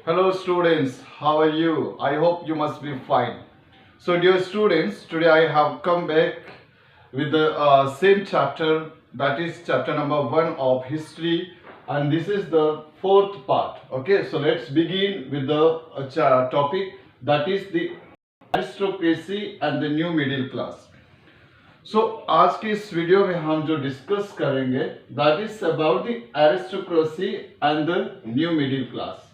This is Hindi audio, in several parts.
Hello students, how are you? I hope you must be fine. So dear students, today I have come back with the same chapter, that is chapter number 1 of history, and this is the fourth part. Okay, so let's begin with the topic, that is the aristocracy and the new middle class. सो आज की इस वीडियो में हम जो डिस्कस करेंगे that is about the aristocracy and the new middle class.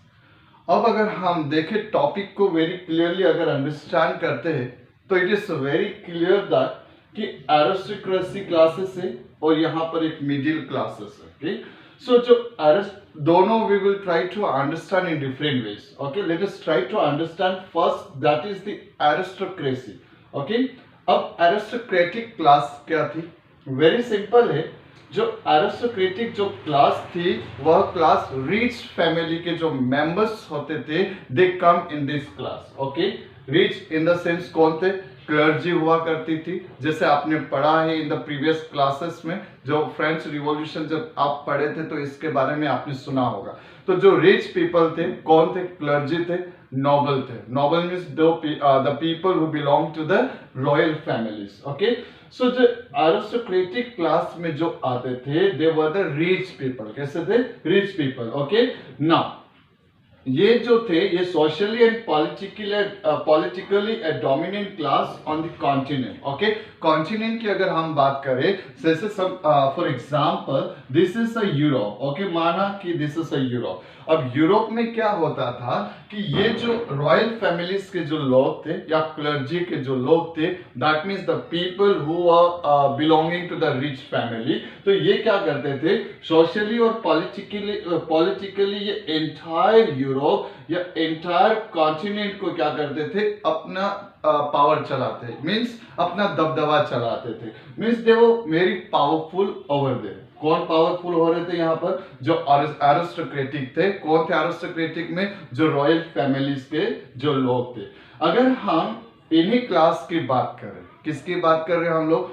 अब अगर हम देखें टॉपिक को वेरी क्लियरली अगर अंडरस्टैंड करते हैं तो it is very clear that कि एरिस्टोक्रेसी क्लासेस है और यहाँ पर एक मिडिल क्लासेस है. ओके, सो जो दोनों we will try to understand in different ways. Okay, let us try to understand first that is the aristocracy. Okay, अब एरिस्टोक्रेटिक क्लास क्या थी? वेरी सिंपल है. जो एरिस्टोक्रेटिक जो क्लास थी वह क्लास रिच फैमिली के जो मेंबर्स होते थे they come in this class. Okay, rich in the sense कौन थे? क्लर्जी हुआ करती थी, जैसे आपने पढ़ा है इन द प्रीवियस क्लासेस में. जो फ्रेंच रिवॉल्यूशन जब आप पढ़े थे तो इसके बारे में आपने सुना होगा. तो जो रिच पीपल थे कौन थे? क्लर्जी थे, नोबल थे. Noble means the people who belong to the royal families. Okay, so जो एरिस्टोक्रेटिक क्लास में जो आते थे they were the rich people. कैसे थे? Rich people. ओके, नाउ ये जो थे ये socially and politically A dominant class on the continent. Okay, continent की अगर हम बात करें जैसे सब for example this is a Europe. Okay, माना कि दिस इज अ यूरोप. अब यूरोप में क्या होता था कि ये जो रॉयल फैमिलीज के जो लोग थे या क्लर्जी के जो लोग थे that means the people who are belonging to the rich family, तो ये क्या करते थे सोशली और पॉलिटिकली ये एंटायर यूरोप या एंटायर कॉन्टिनेंट को क्या करते थे? अपना पावर चलाते, मीन्स अपना दबदबा चलाते थे. मीन्स दे वो वेरी पावरफुल ओवर देयर. कौन पावरफुल हो रहे थे यहाँ पर? जो एरिस्टोक्रेटिक थे. कौन थे एरिस्टोक्रेटिक में? जो रॉयल फैमिलीज के जो लोग थे. अगर हम इन्हीं क्लास की बात करें, किसकी बात कर रहे हैं हम लोग?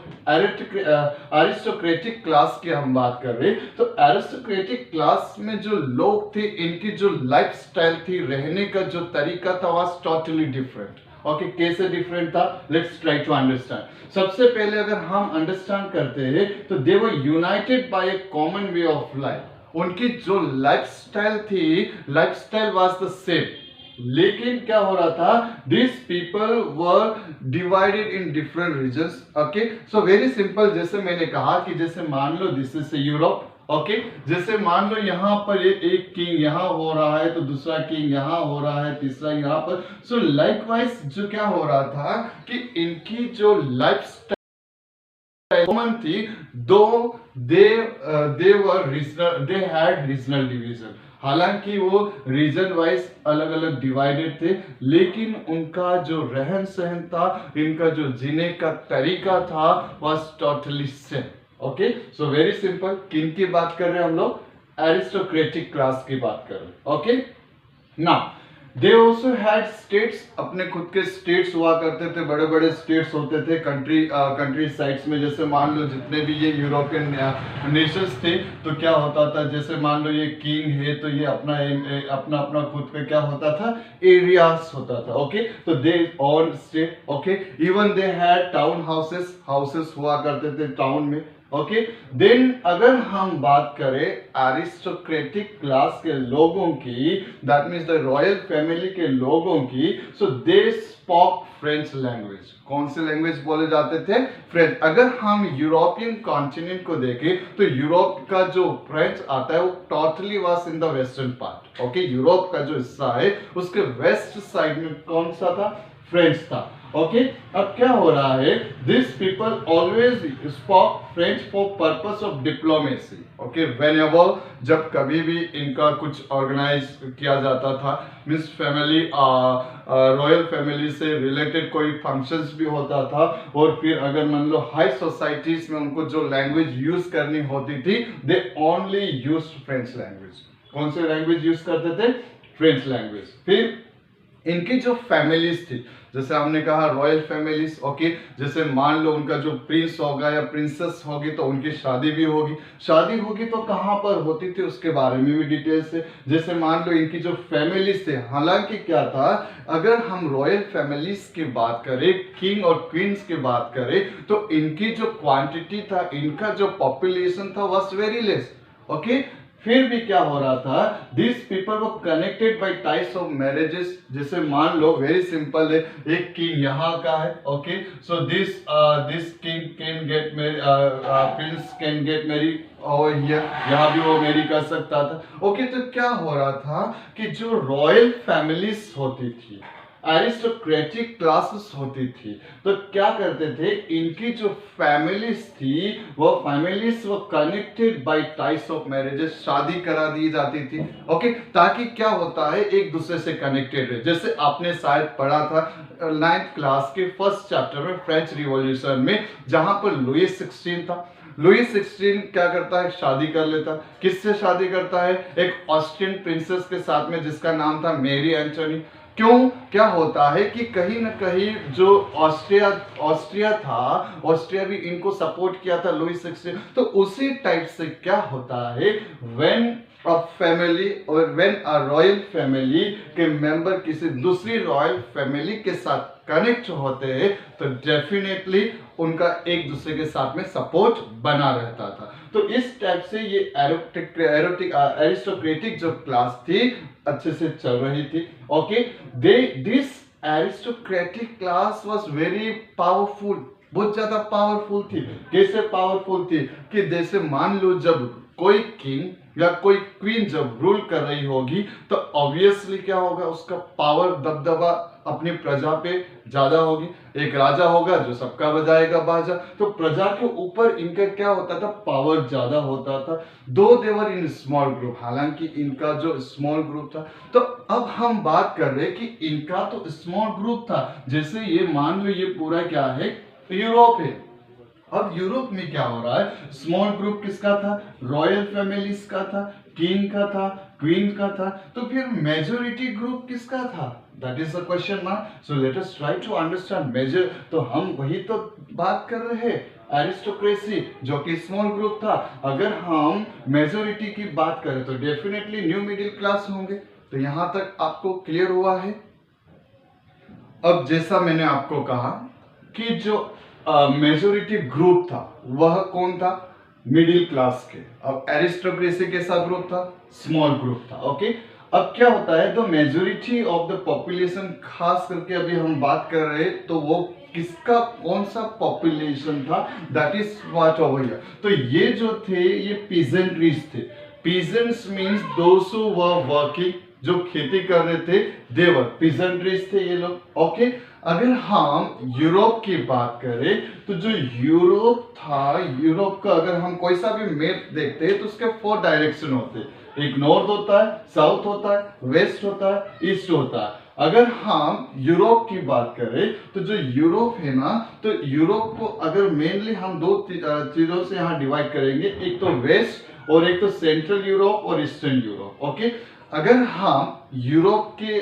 एरिस्टोक्रेटिक क्लास की हम बात कर रहे हैं. तो एरिस्टोक्रेटिक क्लास में जो लोग थे इनकी जो लाइफ स्टाइल थी, रहने का जो तरीका था वाज टोटली डिफरेंट. ओके, कैसे डिफरेंट था? Let's try to understand. सबसे पहले अगर हम अंडरस्टैंड करते हैं तो they were united by a common way of life. उनकी जो लाइफस्टाइल थी, लाइफस्टाइल वाज द सेम, लेकिन क्या हो रहा था? This people were divided in different regions. Okay, so very simple. जैसे मैंने कहा कि जैसे मान लो दिस इज यूरोप. ओके, जैसे मान लो यहाँ पर एक किंग यहाँ हो रहा है तो दूसरा किंग यहाँ हो रहा है, तीसरा यहाँ पर. सो लाइकवाइज जो क्या हो रहा था कि इनकी जो लाइफ स्टाइल कॉमन थी, though they were regional, they had regional division. हालांकि वो रीजन वाइज अलग अलग डिवाइडेड थे, लेकिन उनका जो रहन सहन था, इनका जो जीने का तरीका था was totally same. Okay, so very simple. किन की बात कर रहे हैं हम लोग? एरिस्टोक्रेटिक क्लास की बात कर रहे हैं. Okay, now they also had states. अपने खुद के स्टेट्स हुआ करते थे, बड़े बड़े स्टेट्स होते थे कंट्री साइड्स में. जैसे मान लो जितने भी ये यूरोपियन नेशंस थे तो क्या होता था, जैसे मान लो ये किंग है तो ये अपना अपना खुद पे क्या होता था? एरियाज होता था. ओके, तो they own estate. Okay, even they had town houses हुआ करते थे टाउन में. ओके, देन अगर हम बात करें एरिस्टोक्रेटिक क्लास के लोगों की, that means the royal family के लोगों की, सो दे स्पोक फ्रेंच लैंग्वेज. कौन सी लैंग्वेज बोले जाते थे? फ्रेंच. अगर हम यूरोपियन कॉन्टिनेंट को देखें तो यूरोप का जो फ्रेंच आता है वो totally was in the western part. Okay, Europe का जो हिस्सा है उसके वेस्ट साइड में कौन सा था? फ्रेंच था. ओके, अब क्या हो रहा है? This people always spoke French for purpose of diplomacy. Okay, whenever जब कभी भी इनका कुछ ऑर्गेनाइज किया जाता था, मीन्स फैमिली रॉयल फैमिली से रिलेटेड कोई फंक्शंस भी होता था, और फिर अगर मान लो हाई सोसाइटीज में उनको जो लैंग्वेज यूज करनी होती थी they only use French language. कौन सी लैंग्वेज यूज करते थे? French language. फिर इनकी जो फैमिलीज थी, जैसे हमने कहा रॉयल फैमिलीज, ओके, जैसे मान लो उनका जो प्रिंस होगा या प्रिंसेस होगी तो उनकी शादी भी होगी, शादी होगी तो कहाँ पर होती थी उसके बारे में भी डिटेल्स है। जैसे मान लो इनकी जो फैमिलीज थे, हालांकि क्या था, अगर हम रॉयल फैमिलीज की बात करें, किंग और क्वींस की बात करें, तो इनकी जो क्वांटिटी था, इनका जो पॉपुलेशन था वाज वेरी लेस, ओके। फिर भी क्या हो रहा था, दिस पीपल वो connected by types of marriages. जैसे मान लो वेरी सिंपल है, एक किंग यहाँ का है, okay, so this king can get Mary, Prince can get Mary over here, यहाँ भी वो मैरी कर सकता था, ओके। तो क्या हो रहा था कि जो रॉयल फैमिलीज होती थी, एरिस्टोक्रेटिक क्लासेस होती थी, तो क्या करते थे, इनकी जो फैमिलीज थी वो connected by types of marriages, शादी करा दी जाती थी, ओके, ताकि क्या होता है, एक दूसरे से कनेक्टेड रहे। जैसे आपने शायद पढ़ा था 9th क्लास के फर्स्ट चैप्टर में, फ्रेंच रिवॉल्यूशन में, जहां पर लुई 16 था। लुई 16 क्या करता है, शादी कर लेता। किससे शादी करता है, एक ऑस्ट्रियन प्रिंसेस के साथ में जिसका नाम था मेरी एंटोनी। क्यों, क्या होता है कि कहीं ना कहीं जो ऑस्ट्रिया था, ऑस्ट्रिया भी इनको सपोर्ट किया था लुई 16, तो उसी टाइप से क्या होता है, व्हेन अ फैमिली और व्हेन अ रॉयल फैमिली के मेंबर किसी दूसरी रॉयल फैमिली के साथ कनेक्ट होते हैं, तो डेफिनेटली उनका एक दूसरे के साथ में सपोर्ट बना रहता था। तो इस टाइप से ये एरिस्टोक्रेटिक जो क्लास थी अच्छे से चल रही थी, okay. This aristocratic class was very powerful, बहुत ज्यादा पावरफुल थी। कैसे पावरफुल थी कि जैसे मान लो जब कोई किंग या कोई क्वीन जब रूल कर रही होगी, तो ऑब्वियसली क्या होगा, उसका पावर, दबदबा अपनी प्रजा पे ज्यादा होगी। एक राजा होगा जो सबका बजाएगा बाजा, तो प्रजा के ऊपर इनका क्या होता था, पावर ज्यादा होता था। दो देवर इन स्मॉल ग्रुप, हालांकि इनका जो स्मॉल ग्रुप था, तो अब हम बात कर रहे हैं कि इनका तो स्मॉल ग्रुप था। जैसे ये मान लो ये पूरा क्या है, यूरोप है। अब यूरोप में क्या हो रहा है, स्मॉल ग्रुप किसका था, रॉयल फैमिलीज का था, किंग का था, क्वीन का था, तो फिर मेजोरिटी ग्रुप किसका था, that is the question mark. So let us try to understand major, तो हम वही तो बात कर रहे हैं, एरिस्टोक्रेसी जो कि स्मॉल ग्रुप था। अगर हम मेजोरिटी की बात करें तो डेफिनेटली न्यू मिडिल क्लास होंगे। तो यहां तक आपको क्लियर हुआ है। अब जैसा मैंने आपको कहा कि जो मेजोरिटी ग्रुप था वह कौन था, मिडिल क्लास के। अब एरिस्टोक्रेसी कैसा ग्रुप था, स्मॉल ग्रुप था, ओके। अब क्या होता है, the majority of the population, खास करके अभी हम बात कर रहे हैं तो वो किसका, कौन सा पॉपुलेशन था, that is what over here. तो ये जो थे ये पीजेंट्रीज थे। Peasants means those who were working, जो खेती कर रहे थे, देवर पीजेंट्रीज थे ये लोग, ओके। अगर हम यूरोप की बात करें तो जो यूरोप था, यूरोप का अगर हम कोई सा भी मैप देखते हैं तो उसके 4 डायरेक्शन होते हैं। एक नॉर्थ होता है, साउथ होता है, वेस्ट होता है, ईस्ट होता है। अगर हम यूरोप की बात करें तो जो यूरोप है ना, तो यूरोप को अगर मेनली हम दो चीजों से यहाँ डिवाइड करेंगे, एक तो वेस्ट और एक तो सेंट्रल यूरोप और ईस्टर्न यूरोप, ओके। अगर हम यूरोप के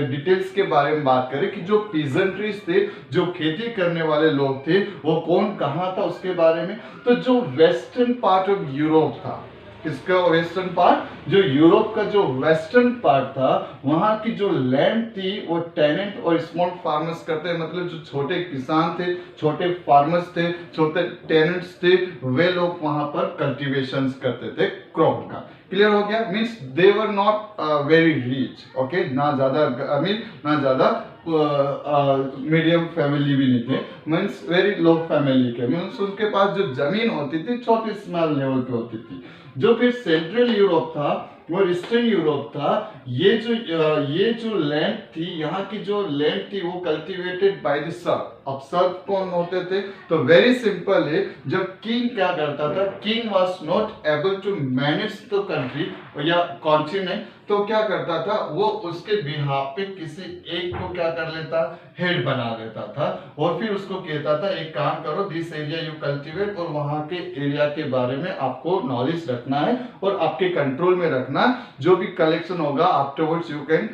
डिटेल्स के बारे में बात करें कि जो पीजेंट्रीज थे, जो खेती करने वाले लोग थे, वो कौन कहाँ था उसके बारे में, तो जो वेस्टर्न पार्ट ऑफ यूरोप था, किसका वेस्टर्न पार्ट, जो यूरोप का जो वेस्टर्न पार्ट था, वहां की जो लैंड थी वो टेनेंट और स्मॉल फार्मर्स करते हैं, मतलब जो छोटे किसान थे, छोटे फार्मर्स थे, छोटे टेनेंट्स थे, वे लोग वहां पर कल्टीवेशन करते थे क्रॉप का। क्लियर हो गया, means they were not very rich, okay, ना ज्यादा अमीर ना ज्यादा मीडियम फैमिली भी नहीं थे, मीन्स वेरी लो फैमिली के, मीन्स उनके पास जो जमीन होती थी छोटी स्मॉल लेवल की होती थी। जो फिर सेंट्रल यूरोप था और ईस्टर्न यूरोप था, ये जो लैंड थी, यहाँ की जो लैंड थी वो कल्टीवेटेड बाय द सर्फ। अब सर्फ कौन होते थे, तो वेरी सिंपल है, जब किंग क्या करता था, king was not able to manage the country या कॉन्टिनेंट, तो क्या करता था वो उसके बिहाफ पे किसी एक को क्या कर लेता, हेड बना देता था, और फिर उसको कहता था एक काम करो, दिस एरिया यू कल्टीवेट, और वहां के एरिया के बारे में आपको नॉलेज रखना है और आपके कंट्रोल में रखना रखना, जो भी कलेक्शन होगा afterwards you can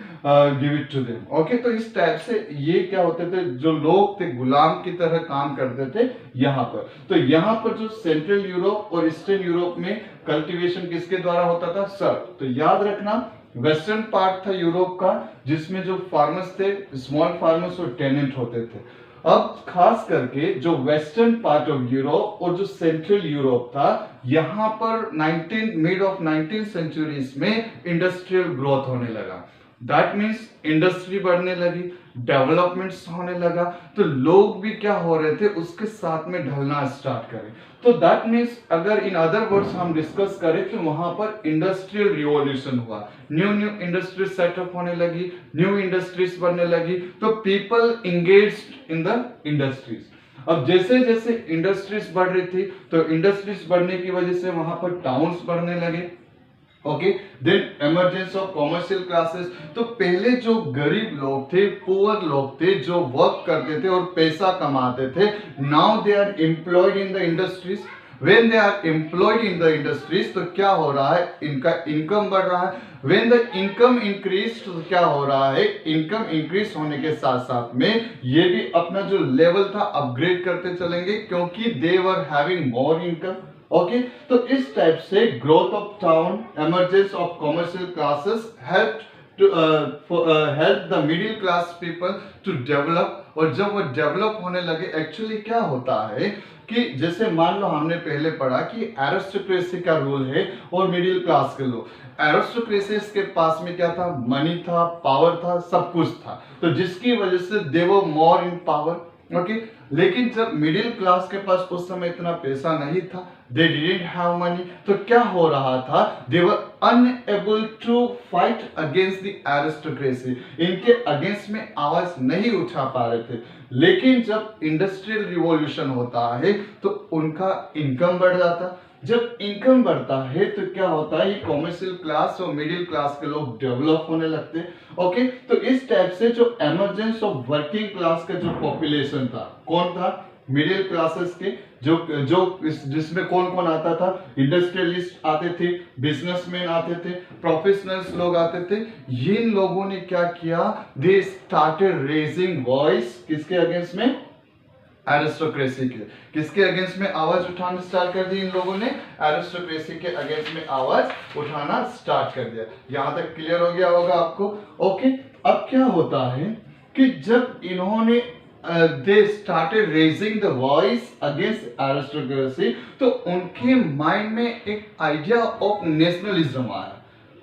give it to them. Okay, तो इस टाइप से ये क्या होते थे, जो लोग थे गुलाम की तरह काम करते थे यहाँ पर। तो यहाँ पर जो सेंट्रल यूरोप और ईस्टर्न यूरोप में कल्टीवेशन किसके द्वारा होता था, सर। तो याद रखना वेस्टर्न पार्ट था यूरोप का, जिसमें जो फार्मर्स थे स्मॉल फार्मर्स और टेनेंट होते थे। अब खास करके जो वेस्टर्न पार्ट ऑफ यूरोप और जो सेंट्रल यूरोप था, यहाँ पर मिड ऑफ 19th सेंचुरीज में इंडस्ट्रियल ग्रोथ होने लगा। दैट मीन्स इंडस्ट्री बढ़ने लगी, डेवलपमेंट्स होने लगा, तो लोग भी क्या हो रहे थे उसके साथ में ढलना स्टार्ट करें। तो दैट मीन्स अगर इन अदर वर्ड्स हम डिस्कस करें तो वहां पर इंडस्ट्रियल रिवॉल्यूशन हुआ, न्यू इंडस्ट्रीज सेटअप होने लगी, न्यू इंडस्ट्रीज बनने लगी, तो people engaged in the industries. अब जैसे जैसे इंडस्ट्रीज बढ़ रही थी तो इंडस्ट्रीज बढ़ने की वजह से वहां पर टाउन्स बढ़ने लगे। Okay, then emergence of commercial classes. तो पहले जो गरीब लोग थे, पुअर लोग थे, जो वर्क करते थे और पैसा कमाते थे, now they are employed in the industries. When they are employed in the industries तो क्या हो रहा है, इनका इनकम बढ़ रहा है। व्हेन द इनकम इंक्रीज तो क्या हो रहा है, इनकम इंक्रीज होने के साथ साथ में ये भी अपना जो लेवल था अपग्रेड करते चलेंगे, क्योंकि they were having more income. Okay, तो इस टाइप से growth of town, emergence of commercial classes help the middle class people to develop. और जब वो डेवलप होने लगे, एक्चुअली क्या होता है कि जैसे मान लो हमने पहले पढ़ा कि एरिस्टोक्रेसी का रूल है और मिडिल क्लास के लोग, एरिस्टोक्रेसी के पास में क्या था, मनी था, पावर था, सब कुछ था, तो जिसकी वजह से दे वर मोर इन पावर। ओके, लेकिन जब मिडिल क्लास के पास उस समय इतना पैसा नहीं था, दे डिडंट हैव मनी, तो क्या हो रहा था, they were unable to fight against the aristocracy, इनके अगेंस्ट में आवाज नहीं उठा पा रहे थे। लेकिन जब इंडस्ट्रियल रिवॉल्यूशन होता है तो उनका इनकम बढ़ जाता, जब इनकम बढ़ता है तो क्या होता है, कॉमर्शियल क्लास और मिडिल क्लास के लोग डेवलप होने लगते। ओके, तो इस टाइप से जो एमरजेंस ऑफ वर्किंग क्लास का जो पॉपुलेशन था, कौन था, मिडिल क्लासेस के, जो जिसमें कौन कौन आता था, इंडस्ट्रियलिस्ट आते थे, बिजनेसमैन आते थे, प्रोफेशनल्स लोग आते थे। इन लोगों ने क्या किया, दे स्टार्टेड रेजिंग वॉइस, किसके अगेंस्ट में, एरिस्टोक्रेसी के। किसके अगेंस्ट में आवाज उठाना स्टार्ट कर दी इन लोगों ने, एरिस्टोक्रेसी के अगेंस्ट में आवाज उठाना स्टार्ट कर दिया। यहां तक क्लियर हो गया होगा आपको। ओके, अब क्या होता है कि जब इन्होंने they started raising the voice against aristocracy, तो उनके माइंड में एक आइडिया ऑफ नेशनलिज्म आया।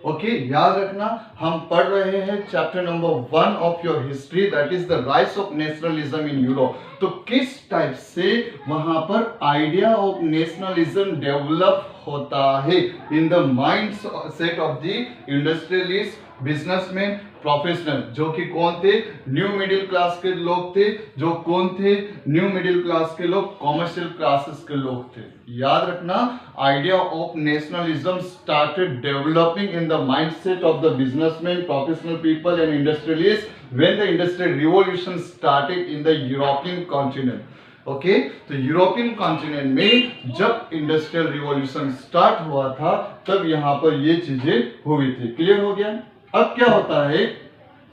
ओके, याद रखना हम पढ़ रहे हैं chapter number 1 of your history, that is the rise of nationalism in Europe. तो किस टाइप से वहां पर आइडिया ऑफ नेशनलिज्म डेवलप होता है in the mind set of the industrialist, businessman, professional, जो कि कौन थे, न्यू मिडिल क्लास के लोग थे। जो कौन थे, न्यू मिडिल क्लास के लोग, कॉमर्शियल क्लासेस के लोग थे। याद रखना, idea of nationalism started developing in the mindset of the businessman, professional people and industrialist when the industrial revolution started in the European continent. Okay, तो यूरोपियन कॉन्टिनेंट में जब इंडस्ट्रियल रिवॉल्यूशन स्टार्ट हुआ था तब यहां पर ये चीजें हुई थी। क्लियर हो गया। अब क्या होता है,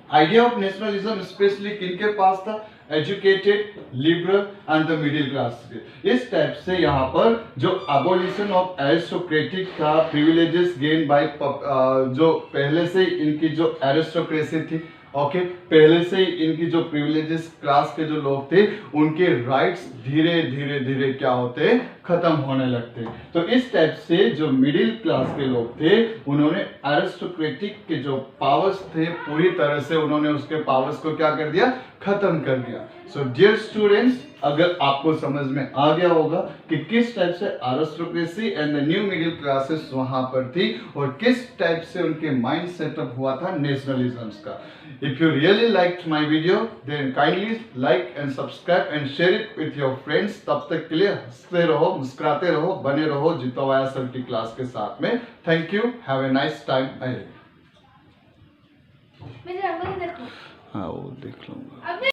आइडिया ऑफ नेशनलिज्म स्पेशली किनके पास था, educated, liberal and the middle class के। इस टाइप से यहाँ पर जो अबोलिशन ऑफ एरिस्टोक्रेटिक था, प्रिविलेजेस गेन बाय, जो पहले से इनकी जो एरिस्टोक्रेसी थी, ओके, पहले से इनकी जो प्रिविलेजेस क्लास के जो लोग थे, उनके राइट्स धीरे धीरे धीरे क्या होते, खत्म होने लगते। तो इस टाइप से जो मिडिल क्लास के लोग थे, उन्होंने एरिस्टोक्रेटिक के जो पावर्स थे पूरी तरह से उन्होंने उसके पावर्स को क्या कर दिया, खत्म कर दिया। सो डियर स्टूडेंट्स, अगर आपको समझ में आ गया होगा कि किस टाइप से aristocracy and the new middle classes वहां पर थी और किस टाइप से उनके माइंड सेटअप हुआ था नेशनलिज्म्स का। If you really liked my video, then kindly like and subscribe and share it with your friends. तब तक के लिए हंसते रहो, मुस्कुराते रहो, बने रहो जितवाया सर की क्लास के साथ में। Thank you, have a nice time ahead. मेरे रंगोली देखो। हाँ, वो देख लूंगा।